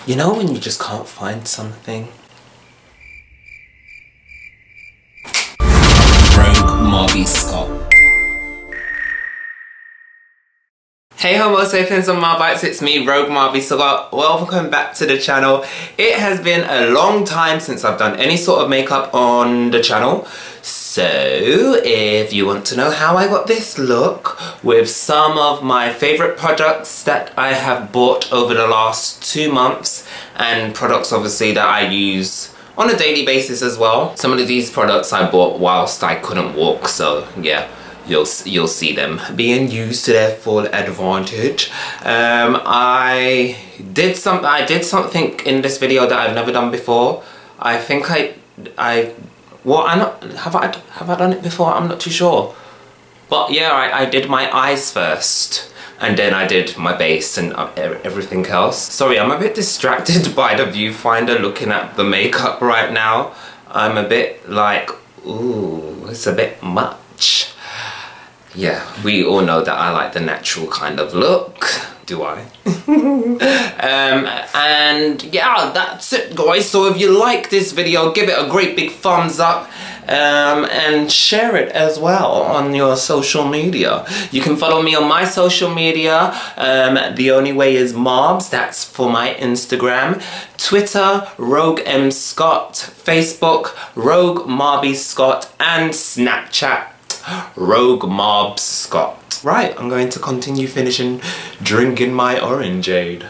You know when you just can't find something? Rogue Scott. Hey Homo sapiens and Marbites, it's me, Rogue Scott. Welcome back to the channel. It has been a long time since I've done any sort of makeup on the channel. So, if you want to know how I got this look with some of my favourite products that I have bought over the last 2 months, and products obviously that I use on a daily basis as well. Some of these products I bought whilst I couldn't walk, so yeah, you'll see them being used to their full advantage. I did something in this video that I've never done before. I think have I done it before? I'm not too sure. But yeah, I did my eyes first, and then I did my base and everything else. Sorry, I'm a bit distracted by the viewfinder looking at the makeup right now. I'm a bit like, ooh, it's a bit much. Yeah, we all know that I like the natural kind of look. Do I? And yeah, that's it guys. So if you like this video, give it a great big thumbs up and share it as well on your social media. You can follow me on my social media. The only way is Mobs, that's for my Instagram. Twitter, Rogue M Scott. Facebook, Rogue Marby Scott. And Snapchat, Rogue Mobs Scott. Right, I'm going to continue drinking my orangeade.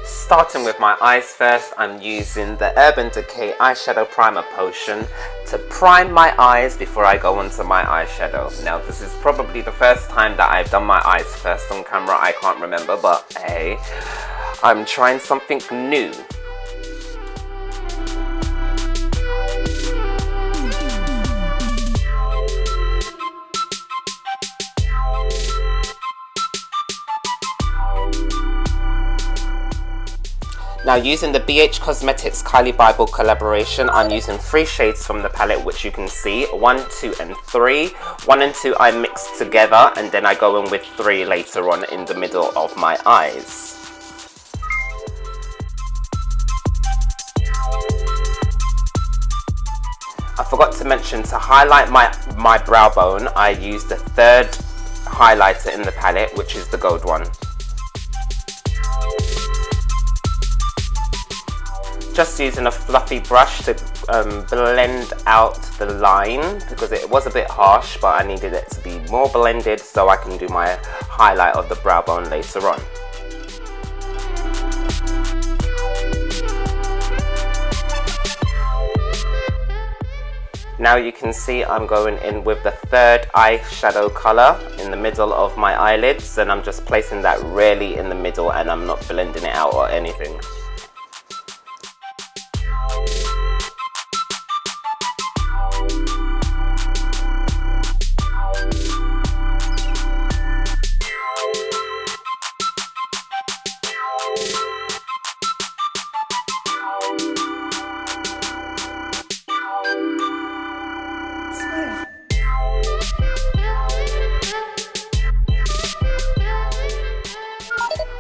Starting with my eyes first, I'm using the Urban Decay Eyeshadow Primer Potion to prime my eyes before I go onto my eyeshadow. Now, this is probably the first time that I've done my eyes first on camera, I can't remember, but hey, I'm trying something new. Now, using the BH Cosmetics Kylie Bible collaboration, I'm using 3 shades from the palette, which you can see, 1, 2 and 3. 1 and 2 I mix together, and then I go in with 3 later on in the middle of my eyes. I forgot to mention, to highlight my brow bone, I used the 3rd highlighter in the palette, which is the gold one. Just using a fluffy brush to blend out the line, because it was a bit harsh, but I needed it to be more blended so I can do my highlight of the brow bone later on. Now you can see I'm going in with the 3rd eyeshadow colour in the middle of my eyelids, and I'm just placing that really in the middle, and I'm not blending it out or anything.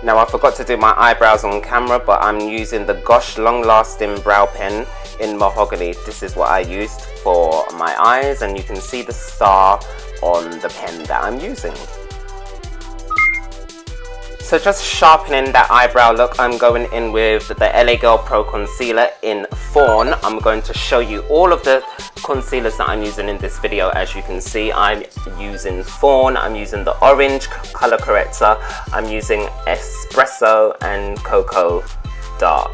Now, I forgot to do my eyebrows on camera, but I'm using the Gosh Long Lasting Brow Pen in Mahogany. This is what I used for my eyes, and you can see the star on the pen that I'm using. So just sharpening that eyebrow look, I'm going in with the LA Girl Pro Concealer in Fawn. I'm going to show you all of the concealers that I'm using in this video. As you can see, I'm using Fawn, I'm using the Orange Color Corrector, I'm using Espresso and Cocoa Dark.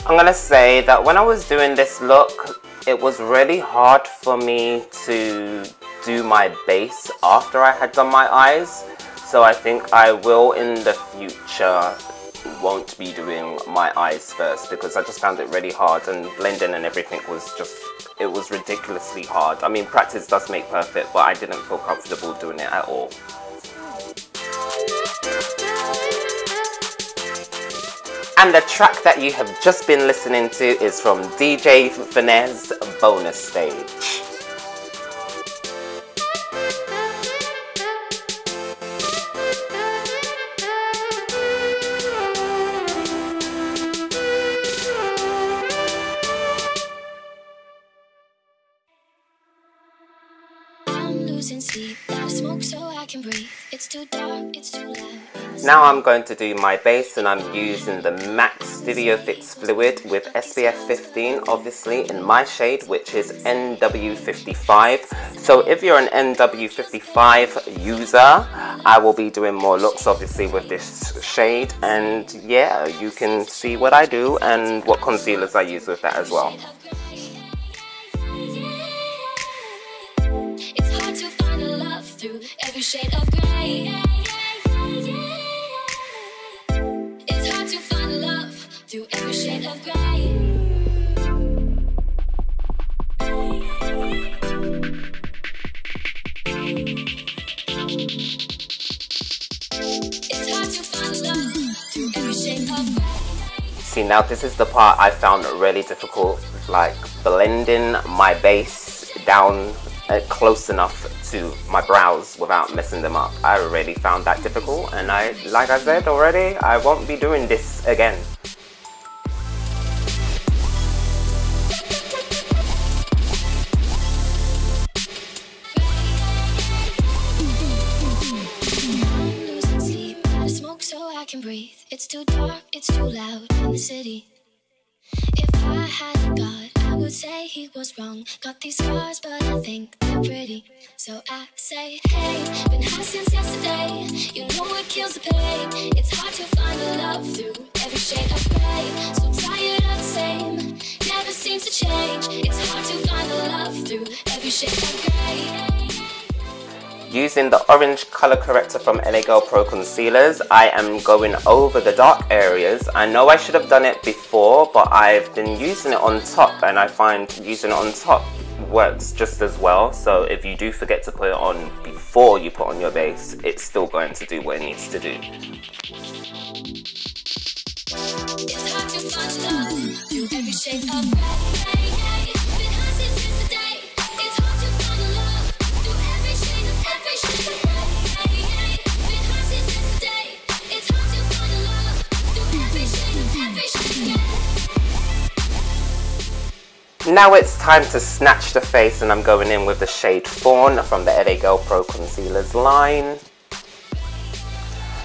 I'm gonna say that when I was doing this look, it was really hard for me to do my base after I had done my eyes. So I think I will in the future won't be doing my eyes first because I just found it really hard, and blending and everything was just, it was ridiculously hard. I mean, practice does make perfect, but I didn't feel comfortable doing it at all. And the track that you have just been listening to is from DJ Finesse Bonus Stage. Now I'm going to do my bass, and I'm using the MAC Studio Fix Fluid with SPF 15, obviously in my shade, which is NW55. So if you're an NW55 user, I will be doing more looks obviously with this shade, and yeah, you can see what I do and what concealers I use with that as well. Through every shade of grey. It's hard to find love through every shade of grey. It's hard to find love through every shade of grey. See, now this is the part I found really difficult, like blending my base down close enough to my brows without messing them up. I already found that difficult, and like I said already, I won't be doing this again. I'm losing sleep, out of smoke so I can breathe. It's too dark, it's too loud in the city. If I had a God, I would say he was wrong. Got these scars, but I think they're pretty. So I say, hey, been high since yesterday. You know it kills the pain. It's hard to find the love through every shade of grey. So tired of the same, never seems to change. It's hard to find the love through every shade of grey. Using the orange color corrector from LA Girl Pro Concealers, I am going over the dark areas. I know I should have done it before, but I've been using it on top, and I find using it on top works just as well. So if you do forget to put it on before you put on your base, it's still going to do what it needs to do. It's hard to find love through every shade of grey. Been high since yesterday. It's hard to find love through every shade of grey. Been high since yesterday. It's hard to find love through every shade of Now it's time to snatch the face, and I'm going in with the shade Fawn from the LA Girl Pro Concealers line.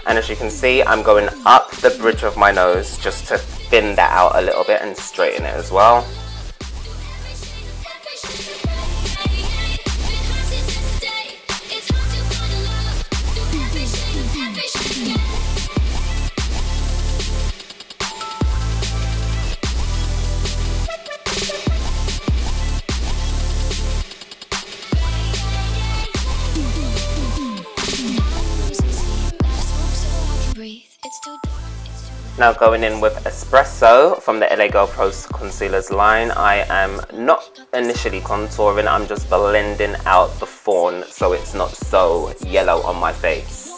And as you can see, I'm going up the bridge of my nose just to thin that out a little bit and straighten it as well. Now going in with Espresso from the LA Girl Pro Concealers line. I am not initially contouring, I'm just blending out the fawn so it's not so yellow on my face.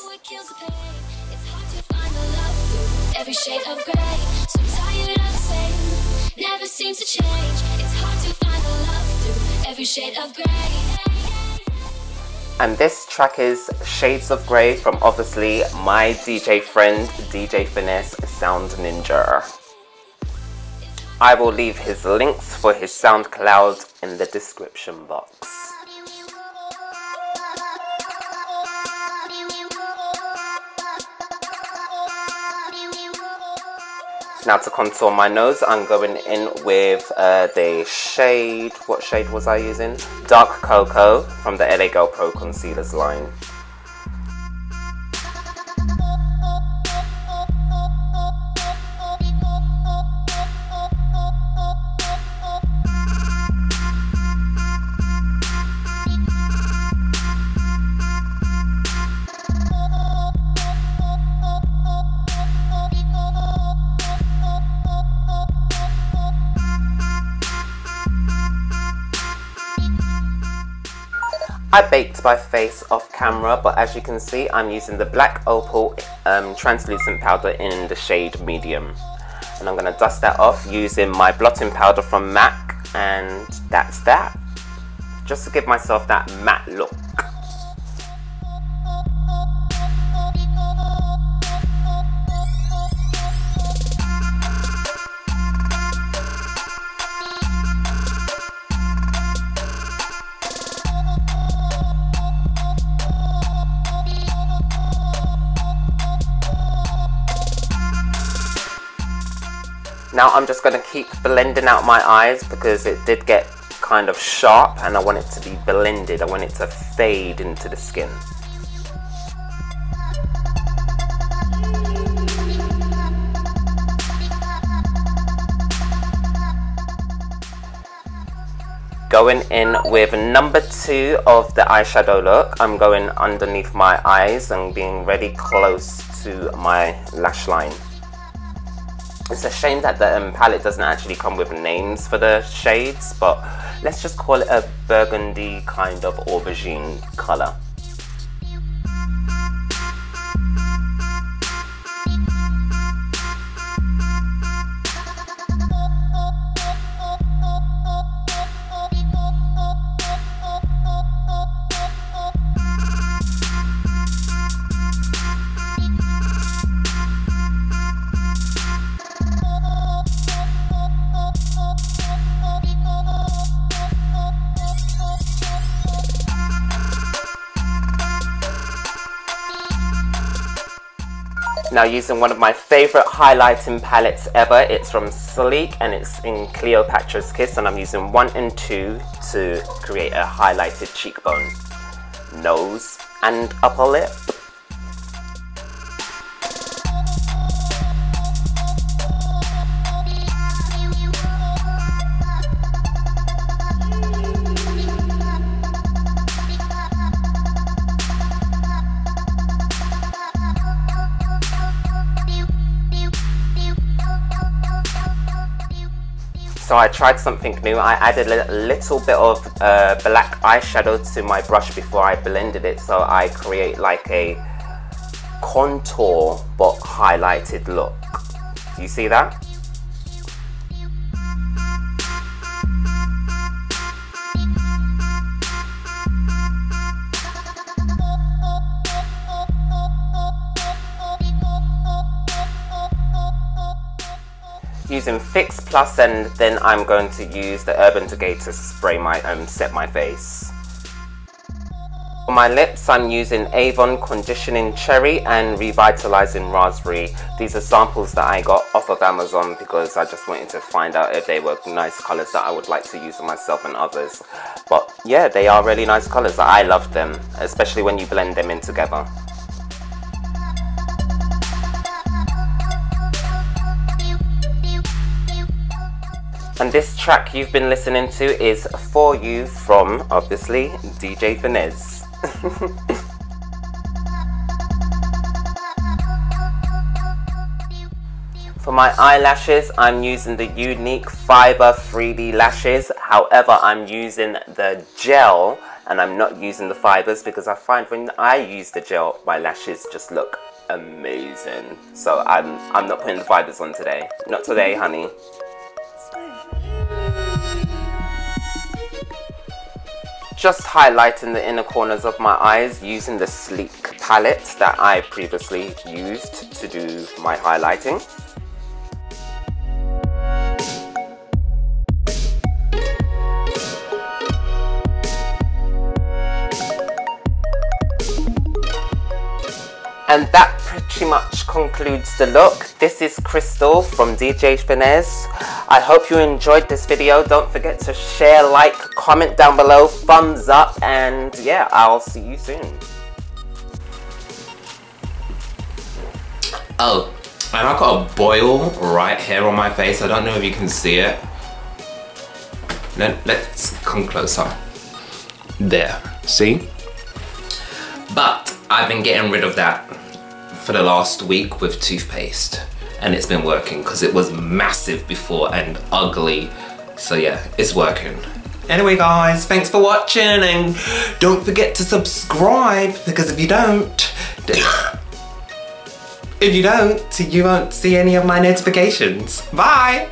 Every shade of grey, so tired of the same, never seems to change. It's hard to find the love through every shade of grey. And this track is Shades of Grey from obviously my DJ friend, DJ Finesse Sound Ninja. I will leave his links for his SoundCloud in the description box. Now to contour my nose, I'm going in with the shade, what shade was I using? Dark Cocoa from the LA Girl Pro Concealers line. I baked my face off camera, but as you can see, I'm using the Black Opal translucent powder in the shade medium. And I'm going to dust that off using my blotting powder from MAC, and that's that. Just to give myself that matte look. Now I'm just going to keep blending out my eyes because it did get kind of sharp and I want it to be blended. I want it to fade into the skin. Going in with number 2 of the eyeshadow look, I'm going underneath my eyes and being really close to my lash line. It's a shame that the palette doesn't actually come with names for the shades, but let's just call it a burgundy kind of aubergine colour. Now using one of my favourite highlighting palettes ever, it's from Sleek and it's in Cleopatra's Kiss, and I'm using 1 and 2 to create a highlighted cheekbone, nose and upper lip. So I tried something new. I added a little bit of black eyeshadow to my brush before I blended it, so I create like a contour but highlighted look. Do you see that? Using Fix Plus, and then I'm going to use the Urban Decay to spray my set my face. For my lips, I'm using Avon Conditioning Cherry and Revitalizing Raspberry. These are samples that I got off of Amazon because I just wanted to find out if they were nice colours that I would like to use on myself and others. But yeah, they are really nice colours. I love them, especially when you blend them in together. And this track you've been listening to is For You from, obviously, DJ Finesse. For my eyelashes, I'm using the YOUNIQUE Fiber 3D lashes. However, I'm using the gel and I'm not using the fibers because I find when I use the gel, my lashes just look amazing. So I'm not putting the fibers on today. Not today, honey. Just highlighting the inner corners of my eyes using the Sleek palette that I previously used to do my highlighting. And that pretty much concludes the look. This is Crystal from DJ Finesse. I hope you enjoyed this video. Don't forget to share, like, comment down below, thumbs up, and yeah, I'll see you soon. Oh, and I've got a boil right here on my face. I don't know if you can see it. Let's come closer. There, see? But I've been getting rid of that for the last week with toothpaste, and it's been working because it was massive before and ugly. So yeah, it's working. Anyway guys, thanks for watching and don't forget to subscribe because if you don't, you won't see any of my notifications. Bye!